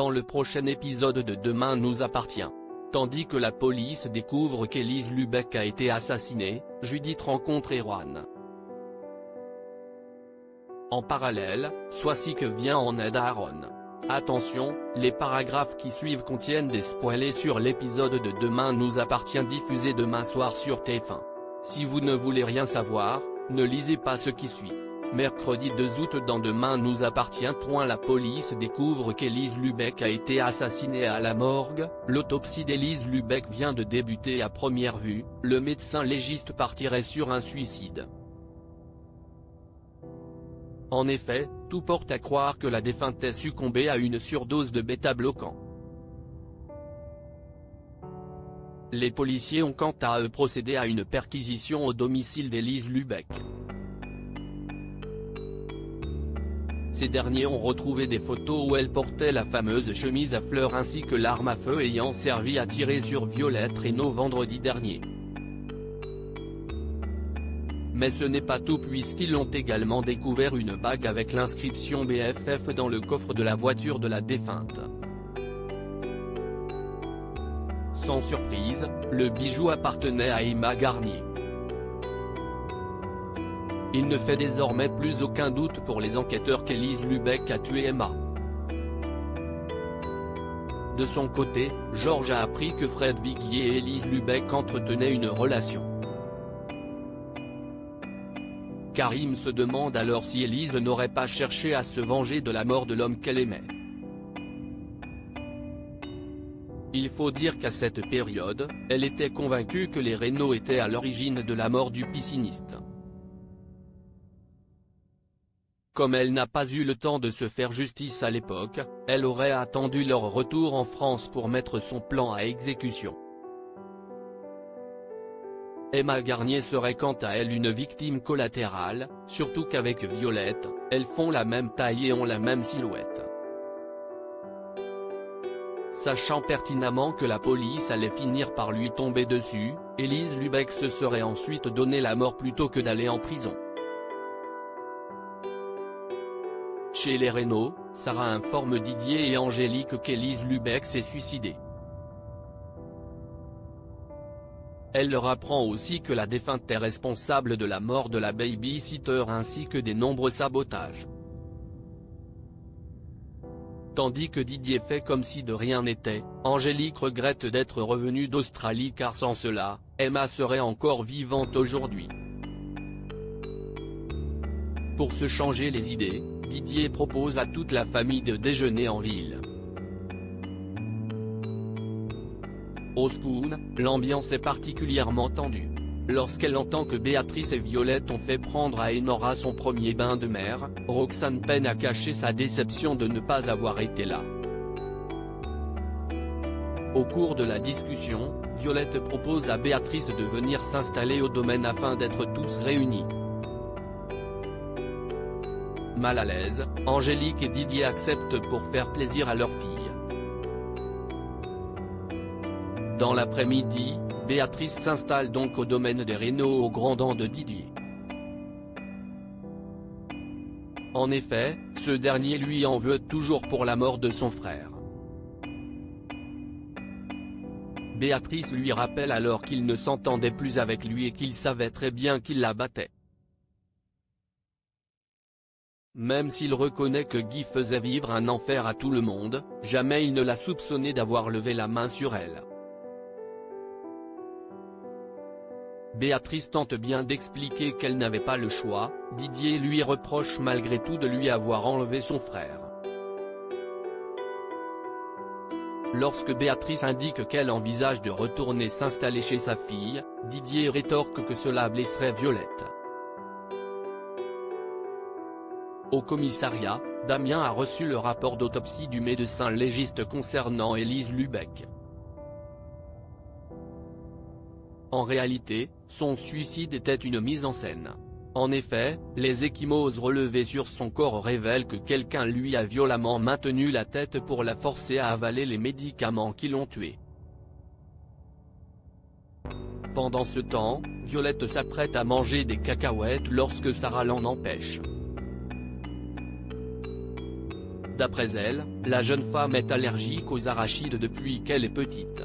dans le prochain épisode de Demain nous appartient. Tandis que la police découvre qu'Élise Lubeck a été assassinée, Judith rencontre Erwan. En parallèle, Swastik vient en aide à Aaron. Attention, les paragraphes qui suivent contiennent des spoilers sur l'épisode de Demain nous appartient diffusé demain soir sur TF1. Si vous ne voulez rien savoir, ne lisez pas ce qui suit. Mercredi 2 août dans Demain nous appartient. La police découvre qu'Élise Lubeck a été assassinée à la morgue. L'autopsie d'Élise Lubeck vient de débuter à première vue, le médecin légiste partirait sur un suicide. En effet, tout porte à croire que la défunte ait succombé à une surdose de bêta-bloquants. Les policiers ont quant à eux procédé à une perquisition au domicile d'Élise Lubeck. Ces derniers ont retrouvé des photos où elle portait la fameuse chemise à fleurs ainsi que l'arme à feu ayant servi à tirer sur Violette Reynaud vendredi dernier. Mais ce n'est pas tout puisqu'ils ont également découvert une bague avec l'inscription BFF dans le coffre de la voiture de la défunte. Sans surprise, le bijou appartenait à Emma Garnier. Il ne fait désormais plus aucun doute pour les enquêteurs qu'Élise Lubeck a tué Emma. De son côté, Georges a appris que Fred Viguier et Élise Lubeck entretenaient une relation. Karim se demande alors si Élise n'aurait pas cherché à se venger de la mort de l'homme qu'elle aimait. Il faut dire qu'à cette période, elle était convaincue que les Reynaud étaient à l'origine de la mort du pisciniste. Comme elle n'a pas eu le temps de se faire justice à l'époque, elle aurait attendu leur retour en France pour mettre son plan à exécution. Emma Garnier serait quant à elle une victime collatérale, surtout qu'avec Violette, elles font la même taille et ont la même silhouette. Sachant pertinemment que la police allait finir par lui tomber dessus, Élise Lubeck se serait ensuite donné la mort plutôt que d'aller en prison. Chez les Reynaud, Sarah informe Didier et Angélique qu'Élise Lubeck s'est suicidée. Elle leur apprend aussi que la défunte est responsable de la mort de la baby-sitter ainsi que des nombreux sabotages. Tandis que Didier fait comme si de rien n'était, Angélique regrette d'être revenue d'Australie car sans cela, Emma serait encore vivante aujourd'hui. Pour se changer les idées, Didier propose à toute la famille de déjeuner en ville. Au Spoon, l'ambiance est particulièrement tendue. Lorsqu'elle entend que Béatrice et Violette ont fait prendre à Enora son premier bain de mer, Roxane peine à cacher sa déception de ne pas avoir été là. Au cours de la discussion, Violette propose à Béatrice de venir s'installer au domaine afin d'être tous réunis. Mal à l'aise, Angélique et Didier acceptent pour faire plaisir à leur fille. Dans l'après-midi, Béatrice s'installe donc au domaine des Reynaud au grand dam de Didier. En effet, ce dernier lui en veut toujours pour la mort de son frère. Béatrice lui rappelle alors qu'il ne s'entendait plus avec lui et qu'il savait très bien qu'il la battait. Même s'il reconnaît que Guy faisait vivre un enfer à tout le monde, jamais il ne l'a soupçonné d'avoir levé la main sur elle. Béatrice tente bien d'expliquer qu'elle n'avait pas le choix, Didier lui reproche malgré tout de lui avoir enlevé son frère. Lorsque Béatrice indique qu'elle envisage de retourner s'installer chez sa fille, Didier rétorque que cela blesserait Violette. Au commissariat, Damien a reçu le rapport d'autopsie du médecin légiste concernant Élise Lubeck. En réalité, son suicide était une mise en scène. En effet, les ecchymoses relevées sur son corps révèlent que quelqu'un lui a violemment maintenu la tête pour la forcer à avaler les médicaments qui l'ont tuée. Pendant ce temps, Violette s'apprête à manger des cacahuètes lorsque Sarah l'en empêche. D'après elle, la jeune femme est allergique aux arachides depuis qu'elle est petite.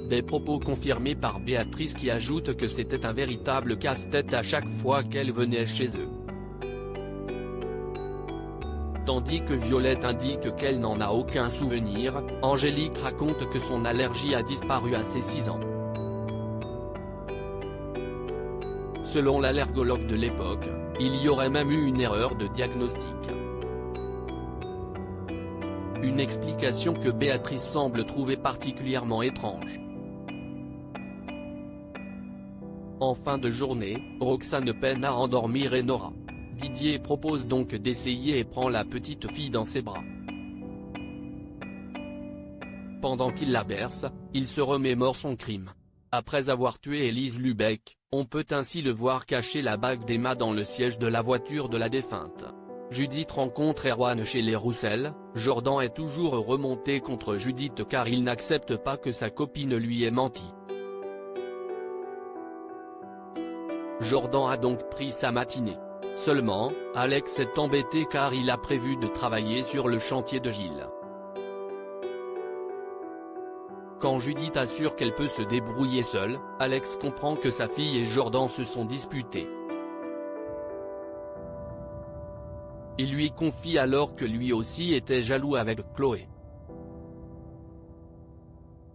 Des propos confirmés par Béatrice qui ajoute que c'était un véritable casse-tête à chaque fois qu'elle venait chez eux. Tandis que Violette indique qu'elle n'en a aucun souvenir, Angélique raconte que son allergie a disparu à ses 6 ans. Selon l'allergologue de l'époque, il y aurait même eu une erreur de diagnostic. Une explication que Béatrice semble trouver particulièrement étrange. En fin de journée, Roxane peine à endormir Enora. Didier propose donc d'essayer et prend la petite fille dans ses bras. Pendant qu'il la berce, il se remémore son crime. Après avoir tué Élise Lubeck, on peut ainsi le voir cacher la bague d'Emma dans le siège de la voiture de la défunte. Judith rencontre Erwan chez les Roussel. Jordan est toujours remonté contre Judith car il n'accepte pas que sa copine lui ait menti. Jordan a donc pris sa matinée. Seulement, Alex est embêté car il a prévu de travailler sur le chantier de Gilles. Quand Judith assure qu'elle peut se débrouiller seule, Alex comprend que sa fille et Jordan se sont disputés. Il lui confie alors que lui aussi était jaloux avec Chloé.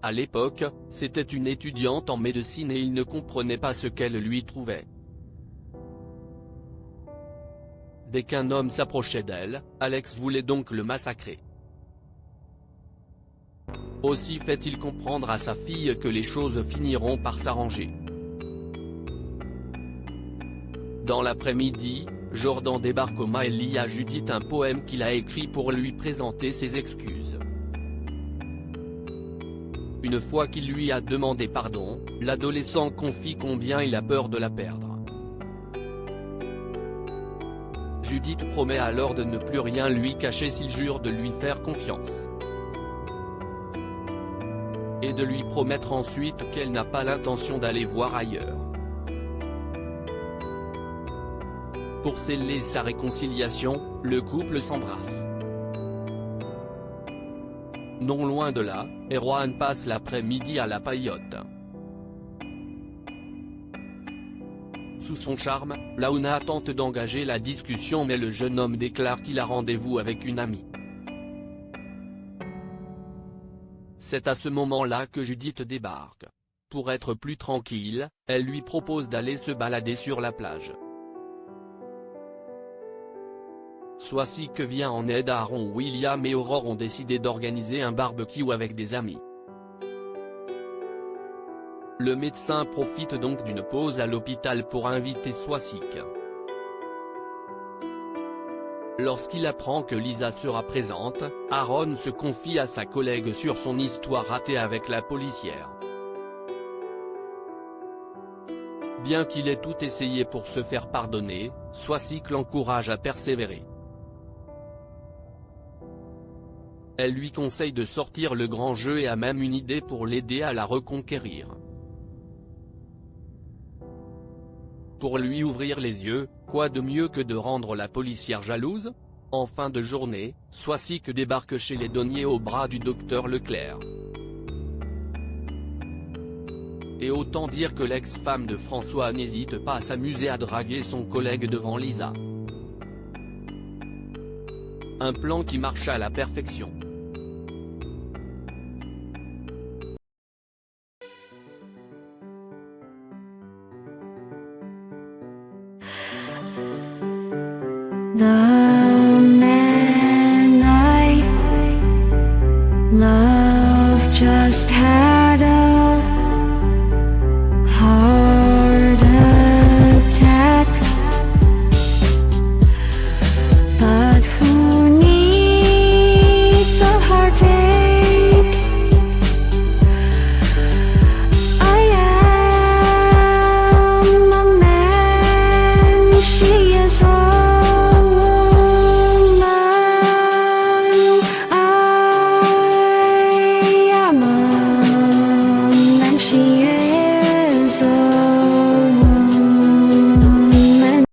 À l'époque, c'était une étudiante en médecine et il ne comprenait pas ce qu'elle lui trouvait. Dès qu'un homme s'approchait d'elle, Alex voulait donc le massacrer. Aussi fait-il comprendre à sa fille que les choses finiront par s'arranger. Dans l'après-midi, Jordan débarque au et lit à Judith un poème qu'il a écrit pour lui présenter ses excuses. Une fois qu'il lui a demandé pardon, l'adolescent confie combien il a peur de la perdre. Judith promet alors de ne plus rien lui cacher s'il jure de lui faire confiance. Et de lui promettre ensuite qu'elle n'a pas l'intention d'aller voir ailleurs. Pour sceller sa réconciliation, le couple s'embrasse. Non loin de là, Erwan passe l'après-midi à la Paillote. Sous son charme, Launa tente d'engager la discussion mais le jeune homme déclare qu'il a rendez-vous avec une amie. C'est à ce moment-là que Judith débarque. Pour être plus tranquille, elle lui propose d'aller se balader sur la plage. Soit que vient en aide à Aaron. William et Aurore ont décidé d'organiser un barbecue avec des amis. Le médecin profite donc d'une pause à l'hôpital pour inviter Swasik. Lorsqu'il apprend que Lisa sera présente, Aaron se confie à sa collègue sur son histoire ratée avec la policière. Bien qu'il ait tout essayé pour se faire pardonner, Swasik l'encourage à persévérer. Elle lui conseille de sortir le grand jeu et a même une idée pour l'aider à la reconquérir. Pour lui ouvrir les yeux, quoi de mieux que de rendre la policière jalouse? En fin de journée, Swasik débarque chez les Donnier au bras du docteur Leclerc. Et autant dire que l'ex-femme de François n'hésite pas à s'amuser à draguer son collègue devant Lisa. Un plan qui marche à la perfection. 나